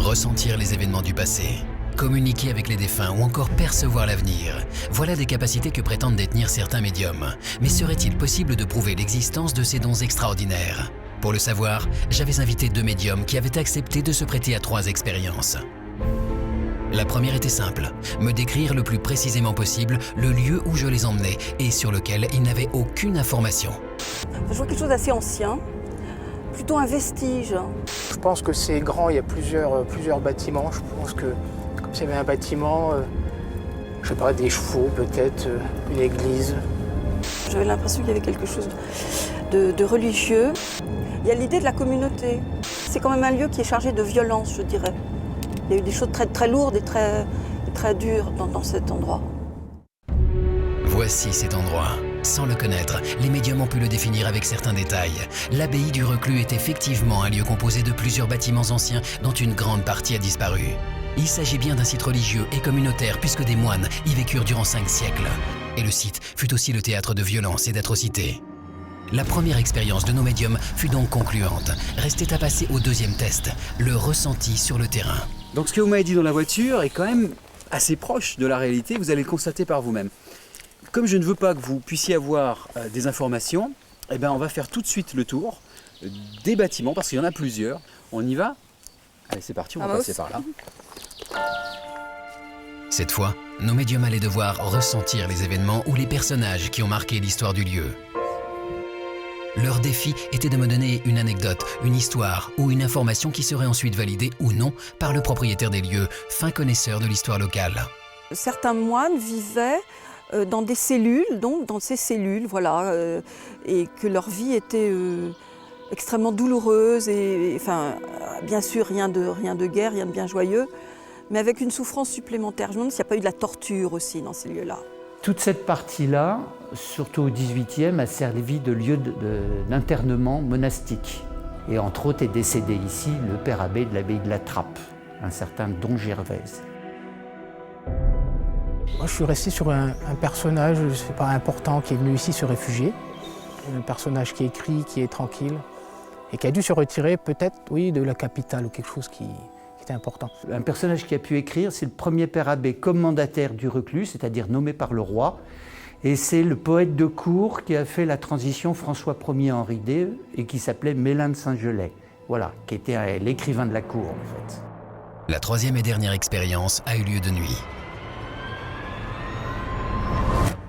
Ressentir les événements du passé, communiquer avec les défunts ou encore percevoir l'avenir. Voilà des capacités que prétendent détenir certains médiums. Mais serait-il possible de prouver l'existence de ces dons extraordinaires? Pour le savoir, j'avais invité 2 médiums qui avaient accepté de se prêter à 3 expériences. La première était simple, me décrire le plus précisément possible le lieu où je les emmenais et sur lequel ils n'avaient aucune information. Je vois quelque chose d'assez ancien, plutôt un vestige. Je pense que c'est grand, il y a plusieurs bâtiments. Je pense que comme s'il y avait un bâtiment, je sais pas, des chevaux peut-être, une église. J'avais l'impression qu'il y avait quelque chose de religieux. Il y a l'idée de la communauté. C'est quand même un lieu qui est chargé de violence, je dirais. Il y a eu des choses très, très lourdes et très dures dans cet endroit. Voici cet endroit. Sans le connaître, les médiums ont pu le définir avec certains détails. L'abbaye du Reclus est effectivement un lieu composé de plusieurs bâtiments anciens dont une grande partie a disparu. Il s'agit bien d'un site religieux et communautaire puisque des moines y vécurent durant 5 siècles. Et le site fut aussi le théâtre de violences et d'atrocités. La première expérience de nos médiums fut donc concluante. Restait à passer au 2e test, le ressenti sur le terrain. Donc ce que vous m'avez dit dans la voiture est quand même assez proche de la réalité, vous allez le constater par vous-même. Comme je ne veux pas que vous puissiez avoir des informations, eh ben on va faire tout de suite le tour des bâtiments, parce qu'il y en a plusieurs. On y va? Allez, c'est parti, on va passer par là. Cette fois, nos médiums allaient devoir ressentir les événements ou les personnages qui ont marqué l'histoire du lieu. Leur défi était de me donner une anecdote, une histoire ou une information qui serait ensuite validée ou non par le propriétaire des lieux, fin connaisseur de l'histoire locale. Certains moines vivaient dans des cellules, donc dans ces cellules, voilà, et que leur vie était extrêmement douloureuse et enfin, bien sûr rien de guerre, rien de bien joyeux, mais avec une souffrance supplémentaire. Je me demande s'il n'y a pas eu de la torture aussi dans ces lieux-là. Toute cette partie-là, surtout au XVIIIe, a servi de lieu d'internement monastique. Et entre autres est décédé ici le père abbé de l'abbaye de la Trappe, un certain Don Gervaise. Moi, je suis resté sur un personnage, je sais pas, important, qui est venu ici se réfugier. Un personnage qui écrit, qui est tranquille, et qui a dû se retirer peut-être, oui, de la capitale ou quelque chose qui était important. Un personnage qui a pu écrire, c'est le premier père abbé commendataire du Reclus, c'est-à-dire nommé par le roi. Et c'est le poète de cour qui a fait la transition François Ier Henri II et qui s'appelait Mélin de Saint-Gelais. Voilà, qui était l'écrivain de la cour en fait. La 3e et dernière expérience a eu lieu de nuit.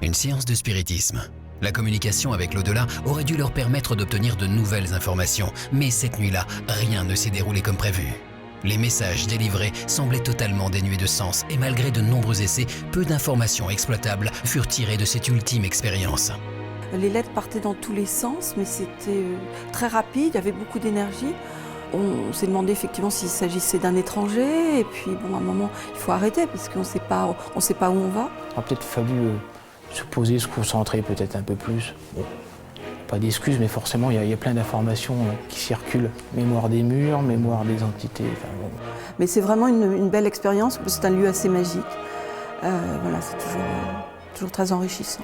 Une séance de spiritisme. La communication avec l'au-delà aurait dû leur permettre d'obtenir de nouvelles informations, mais cette nuit-là, rien ne s'est déroulé comme prévu. Les messages délivrés semblaient totalement dénués de sens et malgré de nombreux essais, peu d'informations exploitables furent tirées de cette ultime expérience. Les lettres partaient dans tous les sens, mais c'était très rapide, il y avait beaucoup d'énergie. On s'est demandé effectivement s'il s'agissait d'un étranger, et puis bon, à un moment, il faut arrêter parce qu'on ne sait pas où on va. Il a peut-être fallu se poser, se concentrer peut-être un peu plus. Bon, pas d'excuses, mais forcément, il y a plein d'informations qui circulent. Mémoire des murs, mémoire des entités. Enfin, bon. Mais c'est vraiment une belle expérience, c'est un lieu assez magique. Voilà, c'est toujours très enrichissant.